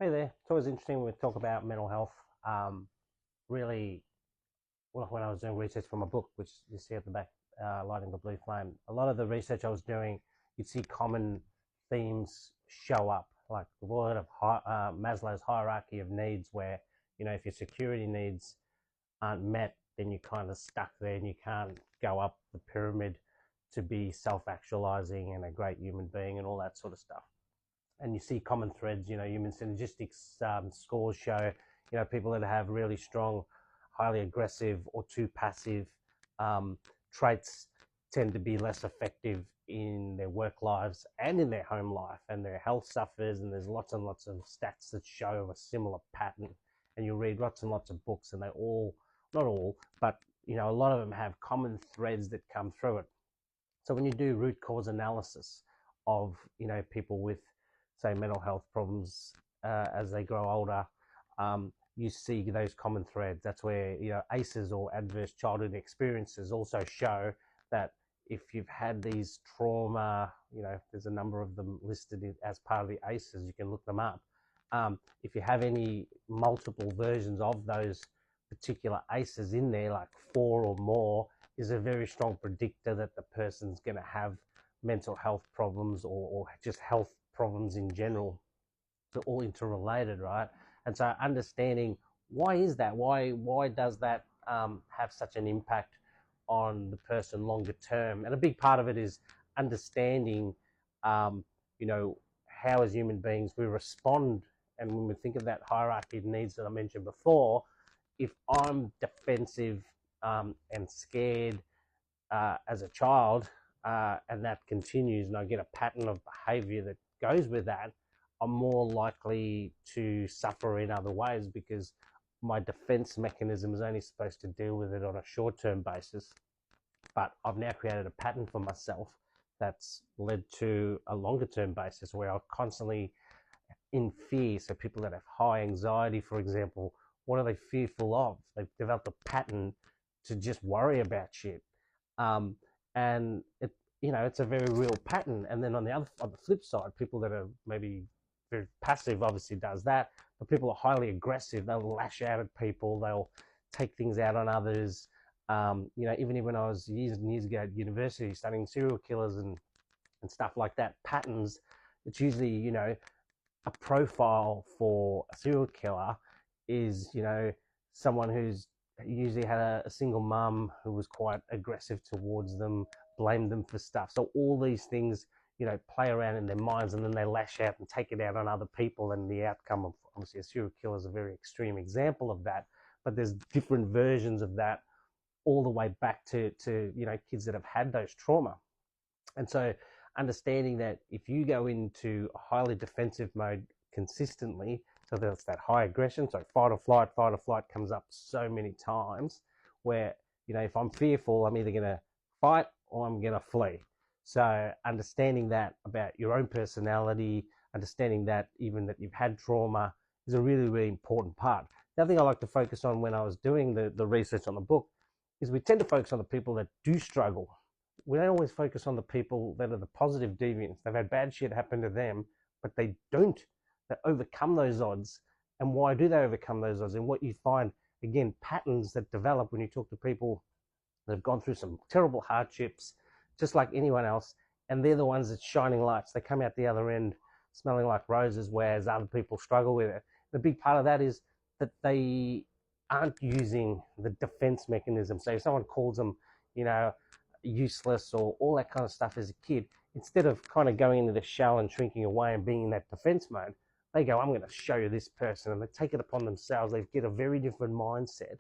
Hey there. It's always interesting when we talk about mental health. Really, well, when I was doing research for my book, which you see at the back, Lighting the Blue Flame, a lot of the research I was doing, you'd see common themes show up, like the word of Maslow's hierarchy of needs, where, if your security needs aren't met, then you're kind of stuck there and you can't go up the pyramid to be self actualizing and a great human being and all that sort of stuff. And you see common threads. Human synergistics scores show, people that have really strong, highly aggressive or too passive um, traits tend to be less effective in their work lives and in their home life, and their health suffers. And there's lots and lots of stats that show a similar pattern. And you read lots and lots of books, and they all, not all, but a lot of them have common threads that come through it. So when you do root cause analysis of people with, say, mental health problems as they grow older, you see those common threads. That's where ACEs, or adverse childhood experiences, also show that if you've had these trauma, there's a number of them listed as part of the ACEs. You can look them up. If you have any multiple versions of those particular ACEs in there, like four or more, is a very strong predictor that the person's going to have mental health problems, or just health problems in general. They're all interrelated, right? And so understanding why is that? Why does that have such an impact on the person longer term? And a big part of it is understanding, um, how as human beings we respond. And when we think of that hierarchy of needs that I mentioned before, if I'm defensive and scared as a child, and that continues, and I get a pattern of behavior that goes with that, I'm more likely to suffer in other ways, because my defense mechanism is only supposed to deal with it on a short-term basis. But I've now created a pattern for myself that's led to a longer-term basis where I'm constantly in fear. So people that have high anxiety, for example, what are they fearful of? They've developed a pattern to just worry about shit. Um, and it's a very real pattern. And then on the flip side, people that are maybe very passive obviously does that, but people are highly aggressive. They'll lash out at people. They'll take things out on others. Even when I was years and years ago at university studying serial killers and stuff like that, patterns, it's usually, a profile for a serial killer is, someone who's usually had a single mum who was quite aggressive towards them, blamed them for stuff. So all these things, play around in their minds, and then they lash out and take it out on other people. And the outcome of, obviously, a serial killer is a very extreme example of that. But there's different versions of that, all the way back to kids that have had those trauma. And so understanding that if you go into a highly defensive mode consistently, so that's that high aggression, so fight or flight comes up so many times, where, if I'm fearful, I'm either going to fight or I'm going to flee. So understanding that about your own personality, understanding that even that you've had trauma, is a really, really important part. The other thing I like to focus on when I was doing the research on the book is we tend to focus on the people that do struggle. We don't always focus on the people that are the positive deviants. They've had bad shit happen to them, but they don't. They overcome those odds. And why do they overcome those odds? And what you find, again, patterns that develop when you talk to people that have gone through some terrible hardships, just like anyone else, and they're the ones that's shining lights. They come out the other end smelling like roses, whereas other people struggle with it. The big part of that is that they aren't using the defense mechanism. So if someone calls them, useless or all that kind of stuff as a kid, instead of kind of going into the shell and shrinking away and being in that defense mode, they go, I'm going to show you this person. And they take it upon themselves. They get a very different mindset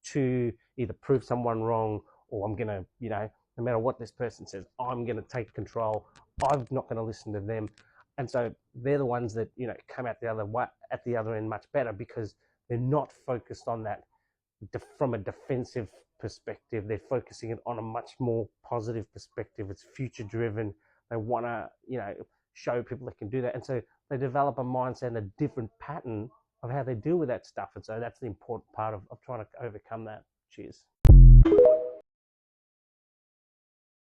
to either prove someone wrong, or I'm going to, no matter what this person says, I'm going to take control. I'm not going to listen to them. And so they're the ones that, come out at the other end much better, because they're not focused on that from a defensive perspective. They're focusing it on a much more positive perspective. It's future driven. They want to, show people they can do that. And so they develop a mindset and a different pattern of how they deal with that stuff. And so that's the important part of trying to overcome that. Cheers.